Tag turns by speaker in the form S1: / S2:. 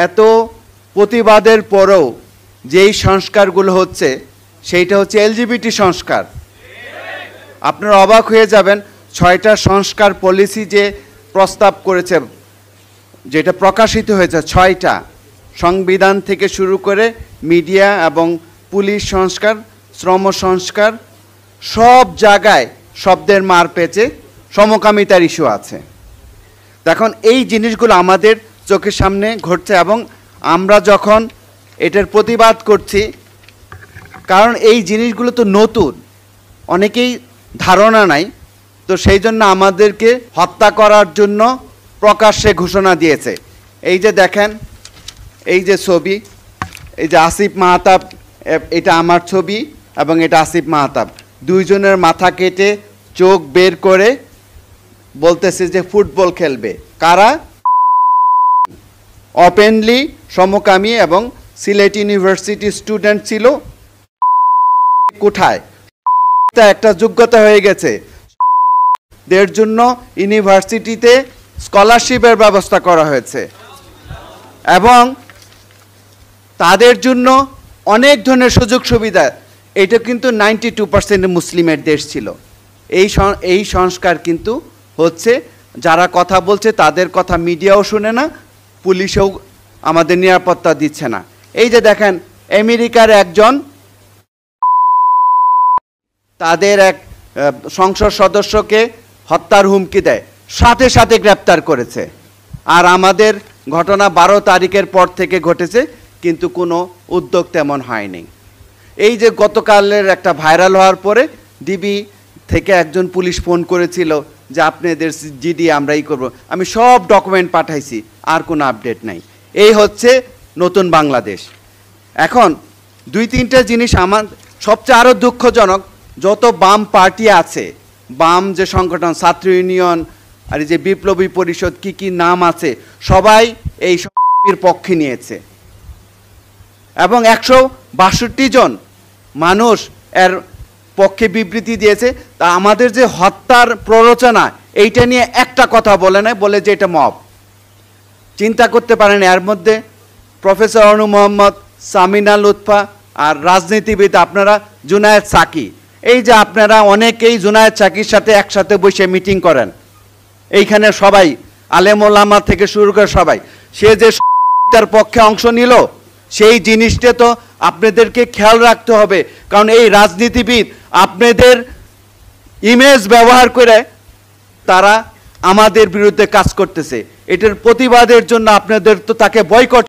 S1: এত প্রতিবাদের পরেও যেই সংস্কারগুলো হচ্ছে সেইটা হচ্ছে এলজিবিটি সংস্কার। আপনারা অবাক হয়ে যাবেন, 6টা সংস্কার পলিসি যে প্রস্তাব করেছে, যেটা প্রকাশিত হয়েছে 6টা, সংবিধান থেকে শুরু করে মিডিয়া এবং পুলিশ সংস্কার, শ্রম সংস্কার, সব জায়গায় শব্দের মার পেঁচে সমকামিতার ইস্যু আছে। এখন এই জিনিসগুলো আমাদের চোখের সামনে ঘটছে এবং আমরা যখন এটার প্রতিবাদ করছি, কারণ এই জিনিসগুলো তো নতুন, অনেকেই ধারণা নাই, তো সেই জন্য আমাদেরকে হত্যা করার জন্য প্রকাশ্যে ঘোষণা দিয়েছে। এই যে দেখেন, এই যে ছবি, এই যে আসিফ মাহতাব, এটা আমার ছবি এবং এটা আসিফ মাহতাব, দুইজনের মাথা কেটে চোখ বের করে বলতেছে যে ফুটবল খেলবে। কারা? ওপেনলি সমকামী এবং সিলেট ইউনিভার্সিটি স্টুডেন্ট ছিল। কোথায় একটা যোগ্যতা হয়ে গেছে, দের জন্য ইউনিভার্সিটিতে স্কলারশিপের ব্যবস্থা করা হয়েছে এবং তাদের জন্য অনেক ধরনের সুযোগ সুবিধা। এটা কিন্তু 92% মুসলিমের দেশ ছিল। এই সংস্কার কিন্তু হচ্ছে, যারা কথা বলছে তাদের কথা মিডিয়াও শুনে না, পুলিশও আমাদের নিরাপত্তা দিচ্ছে না। এই যে দেখেন, আমেরিকার একজন তাদের এক সংসদ সদস্যকে হত্যার হুমকি দেয়, সাথে সাথে গ্রেপ্তার করেছে। আর আমাদের ঘটনা 12 তারিখের পর থেকে ঘটেছে, কিন্তু কোনো উদ্যোগ তেমন হয়নি। এই যে গতকালের একটা ভাইরাল হওয়ার পরে ডিবি থেকে একজন পুলিশ ফোন করেছিল যে আপনাদের জিডি আমরাই করব। আমি সব ডকুমেন্ট পাঠাইছি, আর কোনো আপডেট নাই। এই হচ্ছে নতুন বাংলাদেশ। এখন 2-3টা জিনিস আমার সবচেয়ে আরও দুঃখজনক, যত বাম পার্টি আছে, বাম যে সংগঠন, ছাত্র ইউনিয়ন আর এই যে বিপ্লবী পরিষদ, কি নাম আছে, সবাই এই সংস্কারের পক্ষে নিয়েছে এবং 162 জন মানুষ এর পক্ষে বিবৃতি দিয়েছে। তা আমাদের যে হত্যার প্ররোচনা, এইটা নিয়ে একটা কথা বলে না, বলে যে এটা মব। চিন্তা করতে পারেন, এর মধ্যে প্রফেসর অনু মোহাম্মদ, সামিনা লুৎফা আর রাজনীতিবিদ আপনারা জুনায়েদ সাকি, এই যে আপনারা অনেকেই জুনায়েদ সাকির সাথে একসাথে বসে মিটিং করেন, এইখানে সবাই আলেম ওলামা থেকে শুরু করে সবাই, সে যে তার পক্ষে অংশ নিল, সেই জিনিসটা তো আপনাদেরকে খেয়াল রাখতে হবে। কারণ এই রাজনীতিবিদ আপনাদের ইমেজ ব্যবহার করে তারা আমাদের বিরুদ্ধে কাজ করতেছে। এটার প্রতিবাদের জন্য আপনাদের তো তাকে বয়কট